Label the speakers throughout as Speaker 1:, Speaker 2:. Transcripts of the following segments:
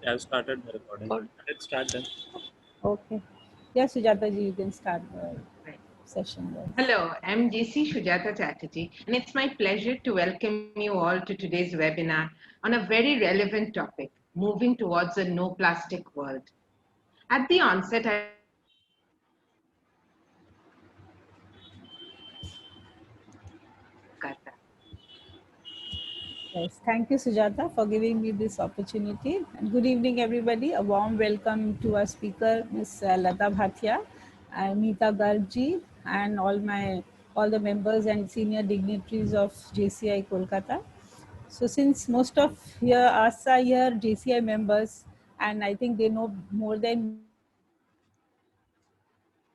Speaker 1: Yeah, I've started the recording.
Speaker 2: Or-
Speaker 1: Let's start then.
Speaker 2: Okay. Yeah, Sujata ji, you can start the
Speaker 3: Right.
Speaker 2: session there.
Speaker 3: Hello, I'm JC Shujata Chatterjee, and it's my pleasure to welcome you all to today's webinar on a very relevant topic, moving towards a no plastic world. At the onset, I would like to introduce myself. My name is Sujata Chatterjee, and I am based in Kolkata.
Speaker 2: Yes, thank you, Sujata, for giving me this opportunity. And good evening, everybody. A warm welcome to our speaker, Ms. Lata Bhatia, and Meeta Gargji, and all the members and senior dignitaries of JCI Kolkata. So, since most of us are here JCI members, and I think they know more than me about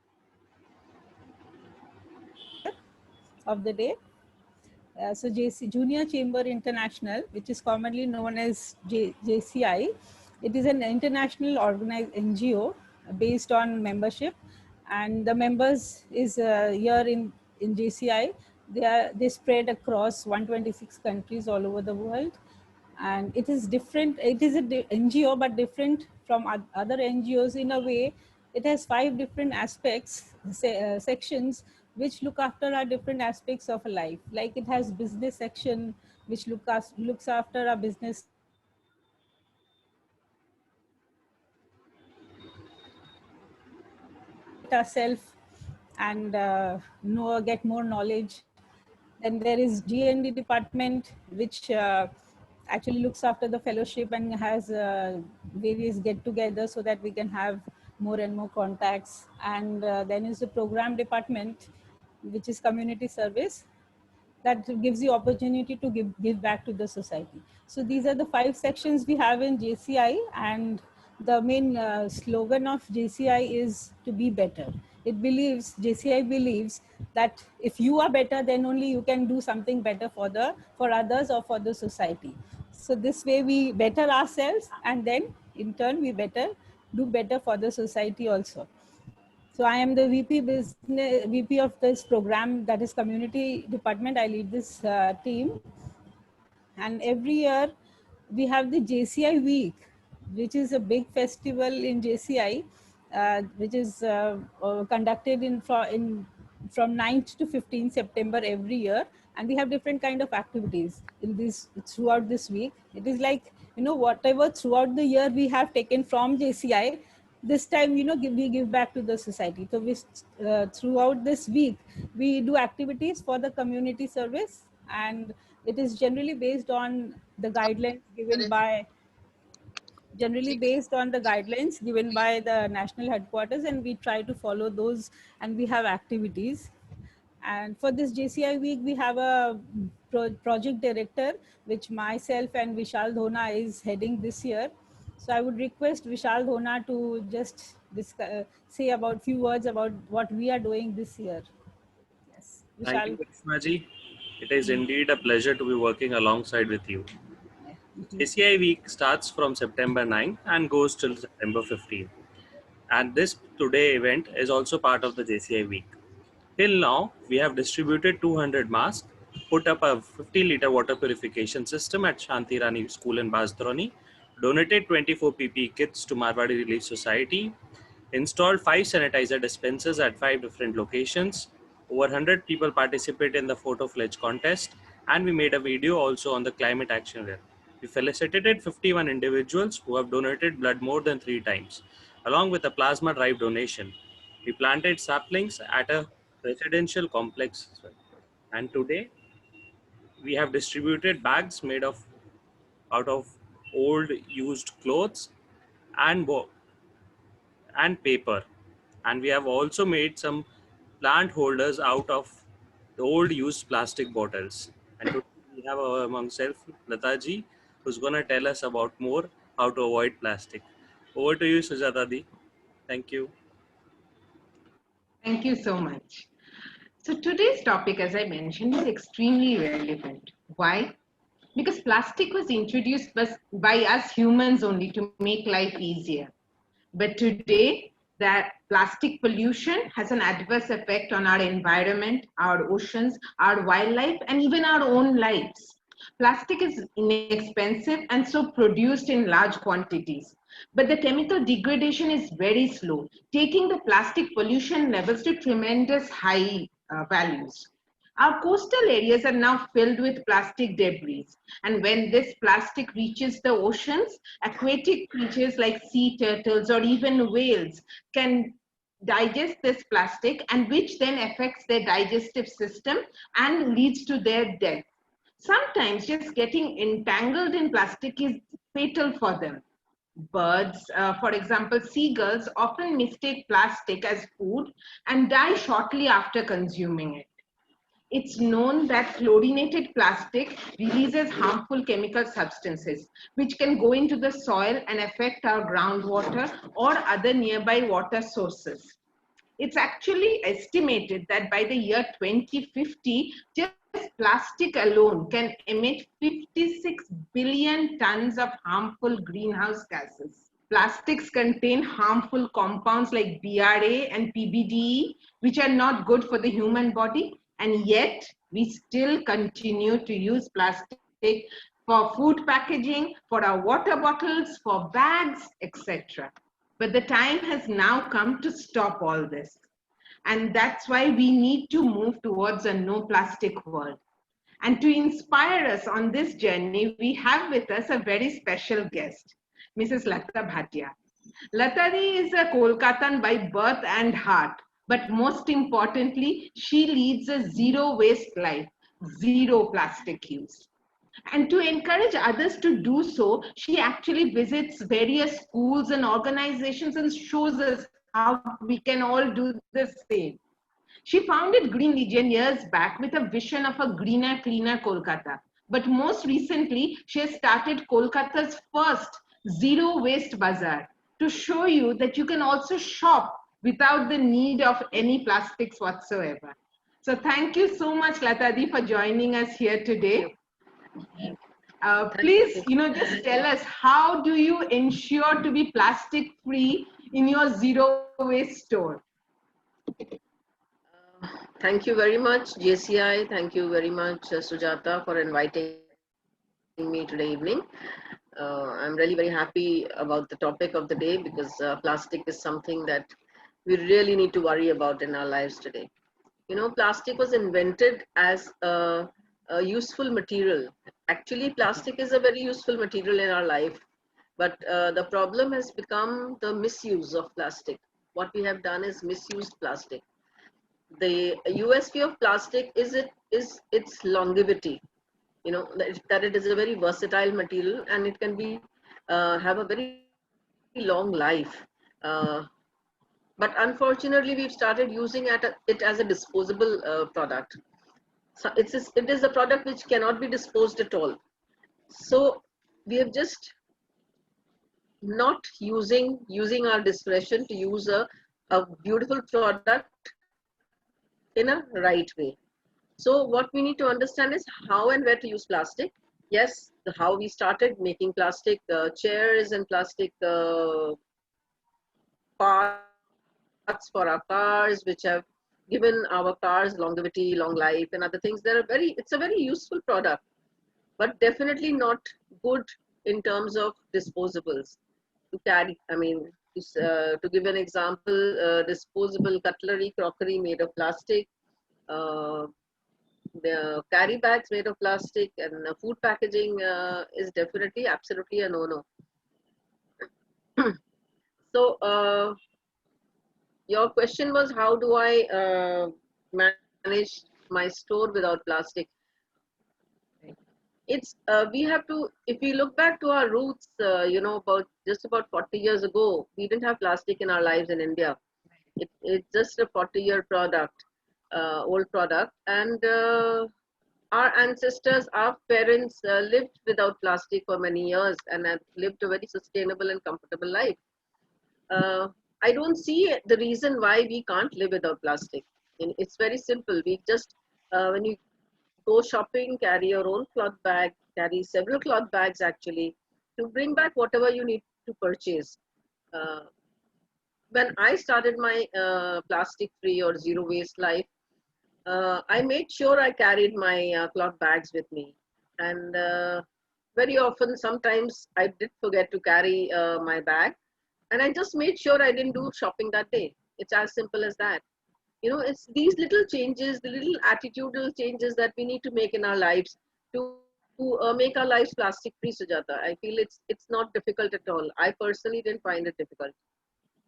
Speaker 2: JCI, so I would request Vishal Dhona to introduce the speaker of the day. So Junior Chamber International, which is commonly known as JCI, it is an international organized NGO based on membership, and the members is here in JCI. They spread across 126 countries all over the world, and it is different. It is a NGO, but different from other NGOs in a way. It has 5 different aspects, sections, which look after our different aspects of a life. Like it has business section, which looks after our business ourselves and get more knowledge. Then there is G&D department, which actually looks after the fellowship and has various get-together so that we can have more and more contacts. And then is the program department, which is community service, that gives you opportunity to give back to the society. So these are the 5 sections we have in JCI, and the main slogan of JCI is to be better. JCI believes that if you are better, then only you can do something better for others or for the society. So this way we better ourselves, and then in turn we do better for the society also. So I am the VP of this program, that is community department. I lead this team, and every year we have the JCI week, which is a big festival in JCI, which is conducted from 9th to 15th September every year, and we have different kind of activities in this throughout this week. It is like, whatever throughout the year we have taken from JCI, this time, we give back to the society. So we throughout this week we do activities for the community service, and it is generally based on the guidelines given by the national headquarters, and we try to follow those, and we have activities. And for this JCI week, we have a project director, which myself and Vishal Dhona is heading this year. So I would request Vishal Dhona to just say about few words about what we are doing this year. Yes,
Speaker 1: Thank you,
Speaker 2: Vishal.
Speaker 1: Karishma ji. It is indeed a pleasure to be working alongside with you.
Speaker 2: Yeah.
Speaker 1: JCI week starts from September 9 and goes till September 15. And this today event is also part of the JCI week. Till now, we have distributed 200 masks, put up a 50-liter water purification system at Shanti Rani School in Basdroni, donated 24 PPE kits to Marwadi Relief Society, installed 5 sanitizer dispensers at 5 different locations. Over 100 people participate in the photo pledge contest, and we made a video also on the climate action rally. We felicitated 51 individuals who have donated blood more than 3 times, along with a plasma drive donation. We planted saplings at a residential complex as well. And today we have distributed bags made of out of old used clothes and and paper, and we have also made some plant holders out of the old used plastic bottles. And today we have our among self Lataji, who's going to tell us about more how to avoid plastic. Over to you, Sujata Di. Thank you.
Speaker 3: Thank you so much. So today's topic, as I mentioned, is extremely relevant. Why? Because plastic was introduced by us humans only to make life easier. But today, that plastic pollution has an adverse effect on our environment, our oceans, our wildlife, and even our own lives. Plastic is inexpensive and so produced in large quantities. But the chemical degradation is very slow, taking the plastic pollution levels to tremendous high values. Our coastal areas are now filled with plastic debris, and when this plastic reaches the oceans, aquatic creatures like sea turtles or even whales can digest this plastic, and which then affects their digestive system and leads to their death. Sometimes just getting entangled in plastic is fatal for them. Birds, for example, seagulls, often mistake plastic as food and die shortly after consuming it. It's known that fluorinated plastic releases harmful chemical substances, which can go into the soil and affect our groundwater or other nearby water sources. It's actually estimated that by the year 2050, just plastic alone can emit 56 billion tons of harmful greenhouse gases. Plastics contain harmful compounds like BRA and PBDE, which are not good for the human body, and yet we still continue to use plastic for food packaging, for our water bottles, for bags, etc. But the time has now come to stop all this. And that's why we need to move towards a no plastic world. And to inspire us on this journey, we have with us a very special guest, Mrs. Lata Bhatia. Latari is a Kolkatan by birth and heart, but most importantly, she leads a zero waste life, zero plastic use. And to encourage others to do so, she actually visits various schools and organizations and shows us how we can all do the same. She founded Green Legion years back with a vision of a greener, cleaner Kolkata. But most recently, she has started Kolkata's first zero waste bazaar to show you that you can also shop without the need of any plastics whatsoever. So thank you so much, Latadi, for joining us here today. Please, just tell us, how do you ensure to be plastic free in your zero waste store?
Speaker 4: Thank you very much, JCI. Thank you very much, Sujata, for inviting me today evening. I'm really very happy about the topic of the day because plastic is something that we really need to worry about in our lives today. Plastic was invented as a useful material. Actually, plastic is a very useful material in our life, but the problem has become the misuse of plastic. What we have done is misused plastic. The USP of plastic is its longevity. That it is a very versatile material and it can be have a very long life. But unfortunately, we've started using it as a disposable product. So it is a product which cannot be disposed at all. So we have just not using our discretion to use a beautiful product in a right way. So what we need to understand is how and where to use plastic. Yes, how we started making plastic chairs and plastic parts for our cars, which have given our cars longevity, long life, and other things. It's a very useful product, but definitely not good in terms of disposables. To carry, to give an example, disposable cutlery, crockery made of plastic, the carry bags made of plastic, and food packaging is definitely absolutely a no-no. So your question was, how do I manage my store without plastic? It's we have to, if we look back to our roots, about 40 years ago, we didn't have plastic in our lives in India. It's just a 40-year product, old product, and our ancestors, our parents lived without plastic for many years and have lived a very sustainable and comfortable life. I don't see the reason why we can't live without plastic. And it's very simple. We just, when you go shopping, carry your own cloth bag, carry several cloth bags actually, to bring back whatever you need to purchase. When I started my plastic free or zero waste life, I made sure I carried my cloth bags with me. And very often, sometimes I did forget to carry my bag, and I just made sure I didn't do shopping that day. It's as simple as that. You know, it's these little changes, the little attitudinal changes that we need to make in our lives to make our lives plastic free, Sujata. I feel it's not difficult at all. I personally didn't find it difficult.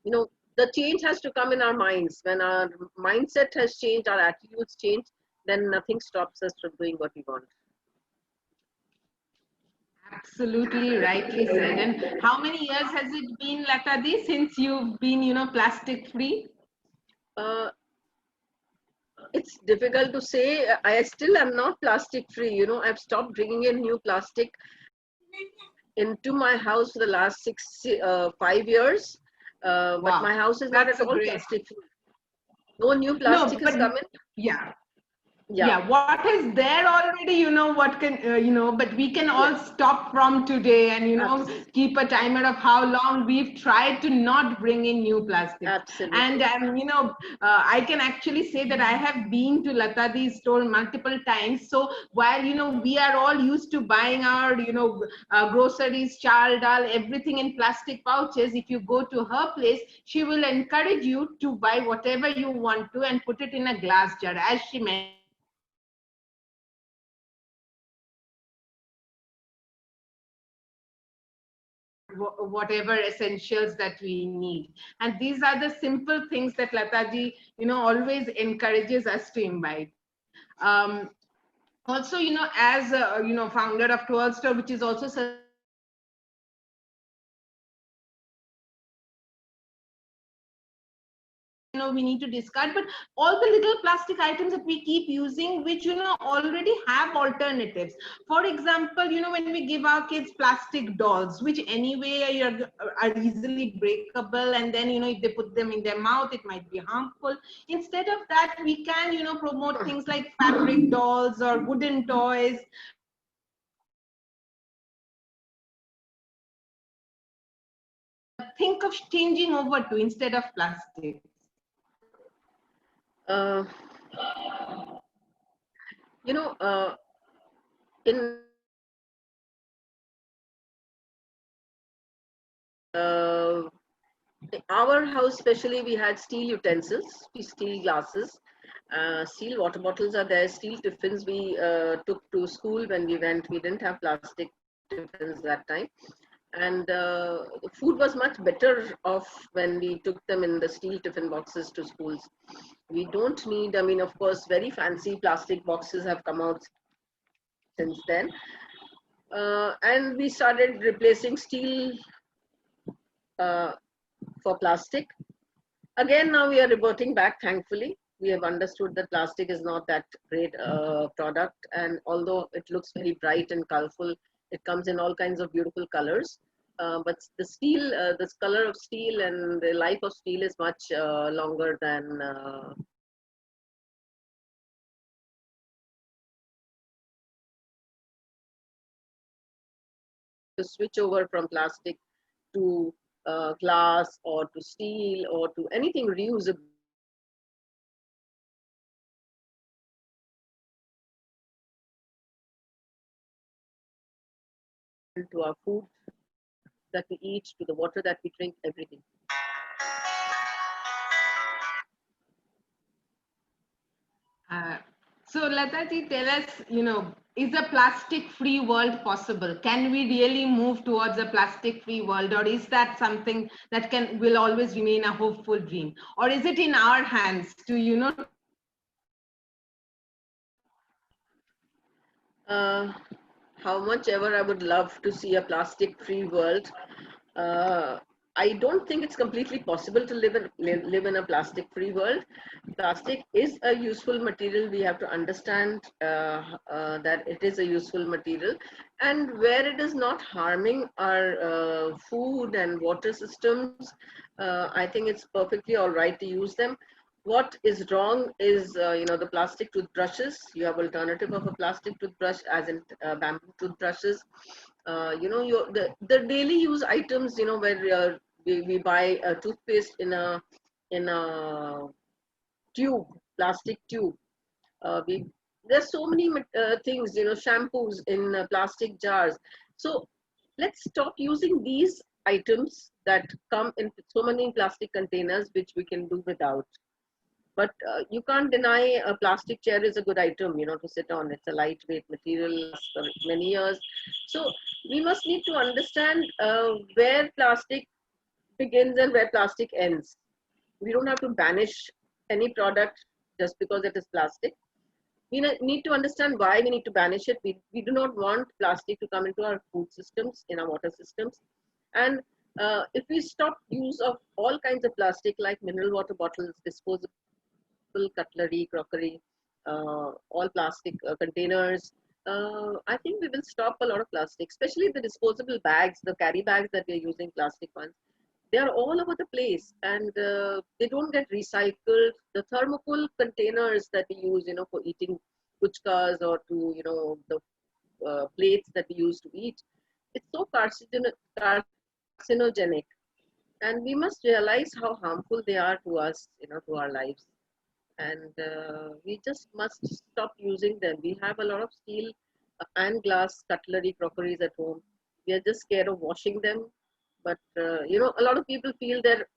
Speaker 4: You know, the change has to come in our minds. When our mindset has changed, our attitudes change, then nothing stops us from doing what we want.
Speaker 3: Absolutely rightly said. And how many years has it been, Latadi, since you've been, plastic free?
Speaker 4: uh, it's difficult to say. I still am not plastic free. You know, I've stopped bringing in new plastic into my house for the last 5 years. But
Speaker 3: Wow,
Speaker 4: my house is not
Speaker 3: that's
Speaker 4: at
Speaker 3: a
Speaker 4: all
Speaker 3: great.
Speaker 4: plastic free. No new
Speaker 3: No,
Speaker 4: plastic has
Speaker 3: but
Speaker 4: come in.
Speaker 3: yeah.
Speaker 4: Yeah.
Speaker 3: Yeah, what is there already, what can, but we can
Speaker 4: Yes.
Speaker 3: all stop from today and,
Speaker 4: Absolutely.
Speaker 3: keep a timer of how long we've tried to not bring in new plastics. And,
Speaker 4: Absolutely.
Speaker 3: I can actually say that I have been to Latadi's store multiple times. So while, we are all used to buying our, groceries, chal, dal, everything in plastic pouches, if you go to her place, she will encourage you to buy whatever you want to and put it in a glass jar, as she mentioned. Whatever essentials that we need, and these are the simple things that Lataji always encourages us to imbibe. um, Also, as founder of 12 Store, which is also we need to discard, but all the little plastic items that we keep using, which already have alternatives. For example, when we give our kids plastic dolls, which anyway are easily breakable, and then if they put them in their mouth, it might be harmful. Instead of that, we can promote things like fabric dolls or wooden toys. Think of changing over to instead of plastic.
Speaker 4: Uh, you know, in uh, our house, especially, we had steel utensils, steel glasses, steel water bottles are there, steel tiffins we took to school when we went. We didn't have plastic tiffins that time. And the food was much better off when we took them in the steel tiffin boxes to schools. We don't need, I mean, of course, very fancy plastic boxes have come out since then. And we started replacing steel uh, for plastic. Again, now we are reverting back, thankfully. We have understood that plastic is not that great product. And although it looks very bright and colorful, it comes in all kinds of beautiful colors. But the steel, this color of steel and the life of steel is much longer than to switch over from plastic to glass or to steel or to anything reusable. To our food that we eat, to the water that we drink, everything.
Speaker 3: Uh, so Lataji, tell us, is a plastic-free world possible? Can we really move towards a plastic-free world, or is that something that will always remain a hopeful dream? Or is it in our hands to,
Speaker 4: Uh, how much ever I would love to see a plastic-free world, uh, I don't think it's completely possible to live in a plastic-free world. Plastic is a useful material. We have to understand that it is a useful material, and where it is not harming our food and water systems, I think it's perfectly all right to use them. What is wrong is the plastic toothbrushes. You have alternative of a plastic toothbrush, as in bamboo toothbrushes. The daily use items, where we buy a toothpaste in a tube, plastic tube. We there's so many things, you know, shampoos in plastic jars. So let's stop using these items that come in so many plastic containers, which we can do without. But you can't deny a plastic chair is a good item, you know, to sit on. It's a lightweight material, lasts for many years. So we must need to understand where plastic begins and where plastic ends. We don't have to banish any product just because it is plastic. We need to understand why we need to banish it. We do not want plastic to come into our food systems, in our water systems. And if we stop use of all kinds of plastic like mineral water bottles, disposable cutlery, crockery, all plastic containers, I think we will stop a lot of plastic, especially the disposable bags, the carry bags that we're using, plastic ones. They are all over the place, and they don't get recycled. The thermocol containers that we use, you know, for eating puchkas or to, you know, the plates that we use to eat, it's so carcinogenic, and we must realize how harmful they are to us, you know, to our lives. And we just must stop using them. We have a lot of steel and glass cutlery, crockeries at home. We are just scared of washing them. But you know, a lot of people feel that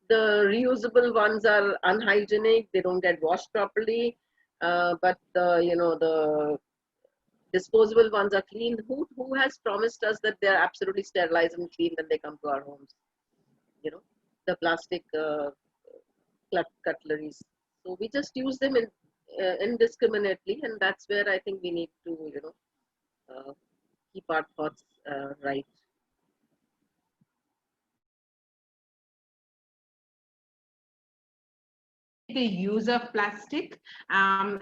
Speaker 4: the reusable ones are unhygienic. They don't get washed properly. But the, you know, the disposable ones are clean. Who has promised us that they're absolutely sterilized and clean when they come to our homes? You know, the plastic cutleries. So we just use them indiscriminately, and that's where I think we need to, you know, keep our thoughts right.
Speaker 3: The use of plastic, and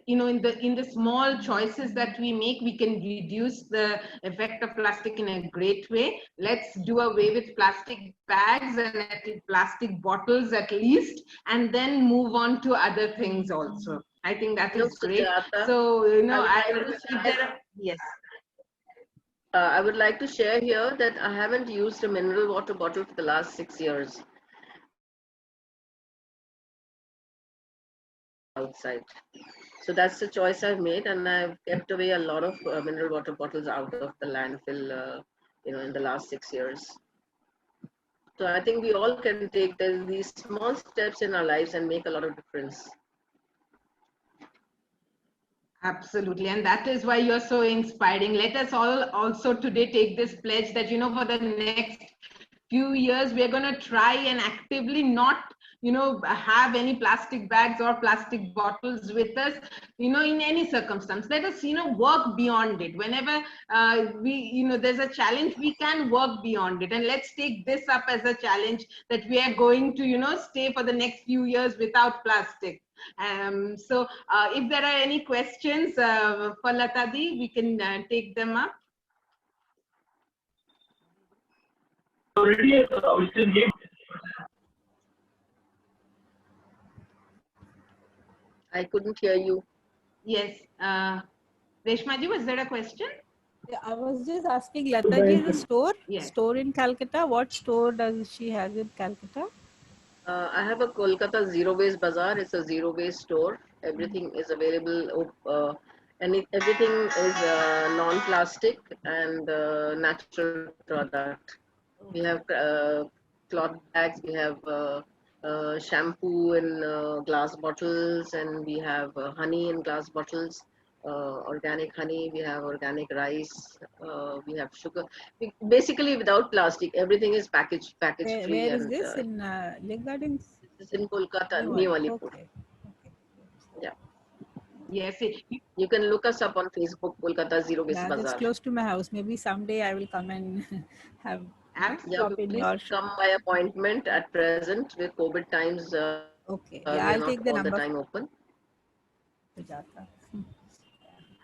Speaker 3: you know, in the small choices that we make, we can reduce the effect of plastic in a great way. Let's do away with plastic bags and plastic bottles at least, and then move on to other things also. I think that is great. So, you know, yes.
Speaker 4: I would like to share here that I haven't used a mineral water bottle for the last 6 years. Outside. So that's the choice I've made, and I've kept away a lot of mineral water bottles out of the landfill, you know, in the last 6 years. So I think we all can take these small steps in our lives and make a lot of difference.
Speaker 3: Absolutely, and that is why you're so inspiring. Let us all also today take this pledge that, you know, for the next few years, we're going to try and actively not, you know, have any plastic bags or plastic bottles with us, you know, in any circumstance. Let us, you know, work beyond it. Whenever you know, there's a challenge, we can work beyond it. And let's take this up as a challenge that we are going to, you know, stay for the next few years without plastic. So if there are any questions for Latadi, we can take them up.
Speaker 4: I couldn't hear you.
Speaker 3: Yes. Reshmaji, was there a question?
Speaker 2: Yeah, I was just asking, Lataji is a store,
Speaker 3: Yes.
Speaker 2: store in Calcutta. What store does she have in Calcutta?
Speaker 4: I have a Kolkata Zero Waste Bazaar. It's a zero waste store. Everything is available, and everything is non-plastic and natural product. We have cloth bags. We have shampoo in glass bottles, and we have honey in glass bottles. Organic honey. We have organic rice. We have sugar. Basically, without plastic, everything is package free.
Speaker 2: Where is this? In Lake Gardens?
Speaker 4: This is in Kolkata,
Speaker 2: New
Speaker 4: New
Speaker 2: Alipur.
Speaker 4: Alipur.
Speaker 2: Okay.
Speaker 4: Yeah.
Speaker 3: Yes.
Speaker 4: You can look us up on Facebook, Kolkata Zero Waste
Speaker 2: Yeah,
Speaker 4: Bazaar.
Speaker 2: that's close to my house. Maybe someday I will come and have
Speaker 4: Yeah, please come by appointment. At present, with COVID times,
Speaker 2: okay.
Speaker 4: we
Speaker 2: Yeah,
Speaker 4: are
Speaker 2: I'll
Speaker 4: not
Speaker 2: take the
Speaker 4: all
Speaker 2: number.
Speaker 4: the time open.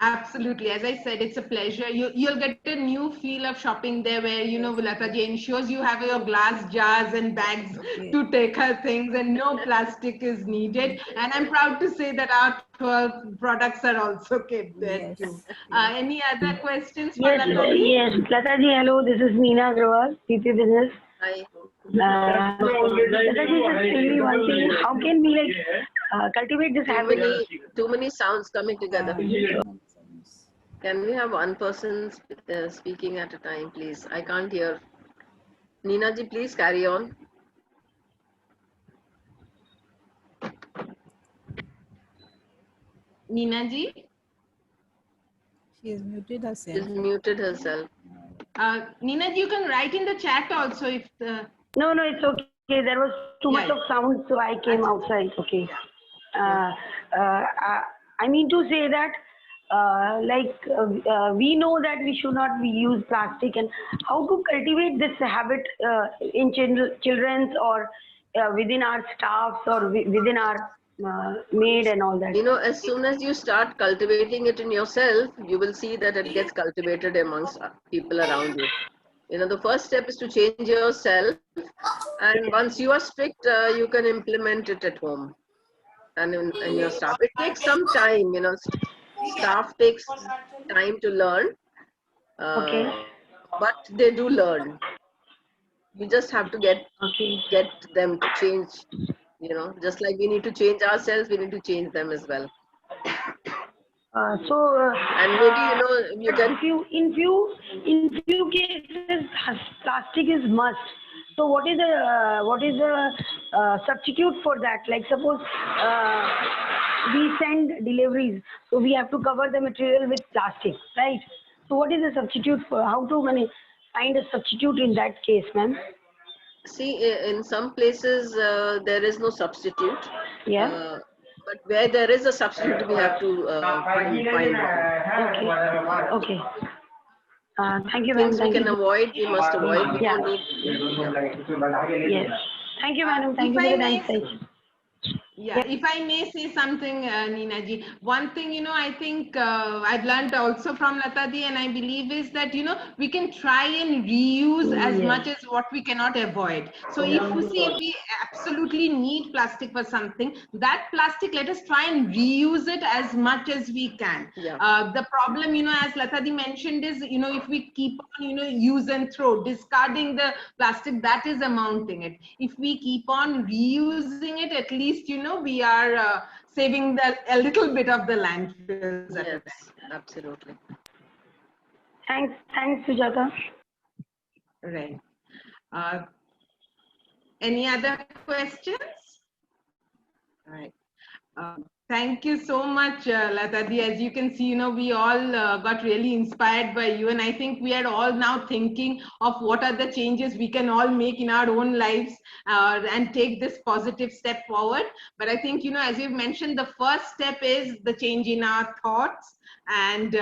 Speaker 3: Absolutely. As I said, it's a pleasure. You'll get a new feel of shopping there where, you know, Lataji ensures you have your glass jars and bags to take her things, and no plastic is needed. And I'm proud to say that our 12 products are also kept there too. Any other questions for Lataji?
Speaker 5: Yes, Lataji, hello. This is Meena Agrawal, PP Business.
Speaker 4: Hi.
Speaker 5: Lataji, just tell me one thing. How can we cultivate this habit.
Speaker 4: Too many sounds coming together. Can we have one person speaking at a time, please? I can't hear. Neena ji, please carry on.
Speaker 3: Neena ji?
Speaker 2: She has muted herself.
Speaker 4: She's muted herself.
Speaker 3: Neena ji, you can write in the chat also if the...
Speaker 5: No, it's okay. There was too much of sound, so I came outside. Okay. I mean to say that, we know that we should not use plastic, and how to cultivate this habit in children's or within our staffs or within our maid and all that.
Speaker 4: You know, as soon as you start cultivating it in yourself, you will see that it gets cultivated amongst people around you. You know, the first step is to change yourself, and once you are strict, you can implement it at home and in your staff. It takes some time, you know, staff takes time to learn, but they do learn. We just have to get them to change, you know, just like we need to change ourselves, we need to change them as well. And maybe, you know, you can...
Speaker 5: in few cases, plastic is must. So what is the substitute for that? Like suppose we send deliveries, so we have to cover the material with plastic, right? So what is the substitute for? How to find a substitute in that case, ma'am?
Speaker 4: See, in some places there is no substitute.
Speaker 5: Yeah.
Speaker 4: But where there is a substitute, we have to find it.
Speaker 5: Okay. Thank you, ma'am.
Speaker 4: Things we can avoid, we must avoid. We don't need.
Speaker 5: Yes. Thank you, madam. Thank you for the nice session.
Speaker 3: Yeah, if I may say something, Neena ji, one thing, you know, I think I've learned also from Lata ji, and I believe is that, you know, we can try and reuse as much as what we cannot avoid. So if we absolutely need plastic for something, that plastic, let us try and reuse it as much as we can.
Speaker 4: Yeah.
Speaker 3: The problem, you know, as Lata ji mentioned is, you know, if we keep on, you know, use and throw, discarding the plastic, that is amounting it. If we keep on reusing it, at least, you know, we are saving a little bit of the landfills.
Speaker 4: Yes, absolutely.
Speaker 5: Thanks, Sujata.
Speaker 3: Right. Any other questions? Right. Thank you so much, Lata ji. As you can see, you know, we all got really inspired by you, and I think we are all now thinking of what are the changes we can all make in our own lives and take this positive step forward. But I think, you know, as you've mentioned, the first step is the change in our thoughts. And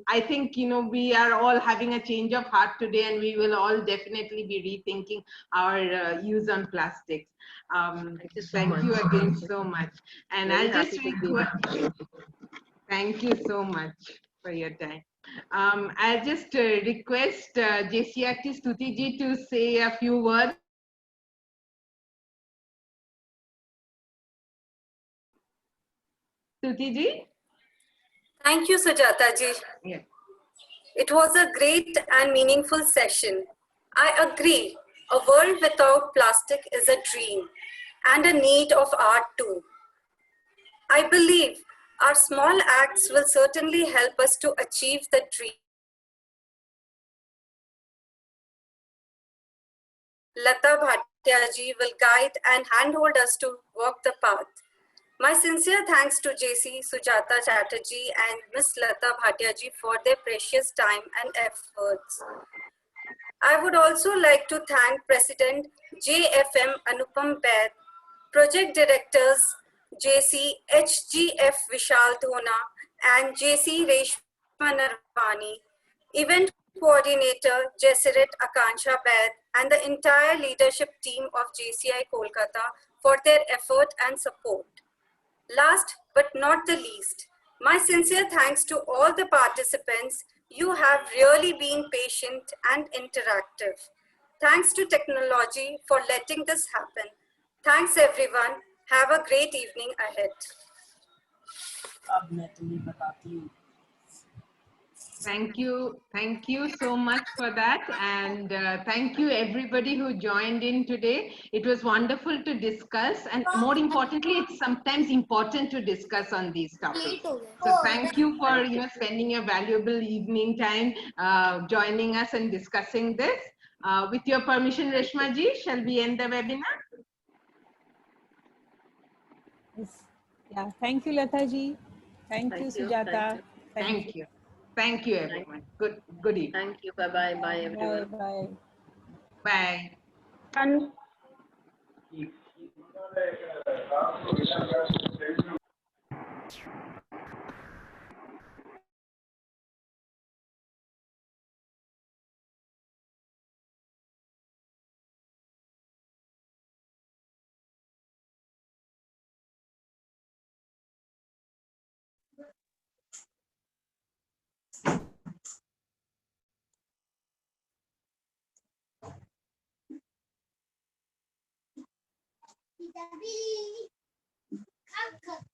Speaker 3: I think, you know, we are all having a change of heart today, and we will all definitely be rethinking our use on plastics. Thank you again so much. And I'll just request, thank you so much for your time. I'll just request JCRT Stuti ji to say a few words. Stuti ji?
Speaker 6: Thank you, Sujata ji.
Speaker 3: Yeah.
Speaker 6: It was a great and meaningful session. I agree, a world without plastic is a dream and a need of art too. I believe our small acts will certainly help us to achieve the dream. Lata Bhatia ji will guide and handhold us to walk the path. My sincere thanks to JC Sujata Chatterjee and Miss Lata Bhatia ji for their precious time and efforts. I would also like to thank President JFM Anupam Baid, Project Directors JC HGF Vishal Dhona and JC Reshma Narvani, Event Coordinator Jesiret Akansha Baid, and the entire leadership team of JCI Kolkata for their effort and support. Last but not the least, my sincere thanks to all the participants. You have really been patient and interactive. Thanks to technology for letting this happen. Thanks everyone. Have a great evening ahead.
Speaker 7: अब मैं तुम्हें बताती हूँ
Speaker 3: Thank you. Thank you so much for that. And thank you everybody who joined in today. It was wonderful to discuss. And more importantly, it's sometimes important to discuss on these topics. So thank you for spending your valuable evening time joining us and discussing this. With your permission, Reshma ji, shall we end the webinar?
Speaker 2: Yes. Yeah. Thank you, Lata ji. Thank you,
Speaker 4: Thank you.
Speaker 2: Sujata.
Speaker 3: Thank you. Thank you, everyone. Good evening.
Speaker 4: Thank you. Bye-bye. Bye, everyone.
Speaker 2: Bye.
Speaker 3: Bye.
Speaker 5: And
Speaker 7: Kita beli. Kakak.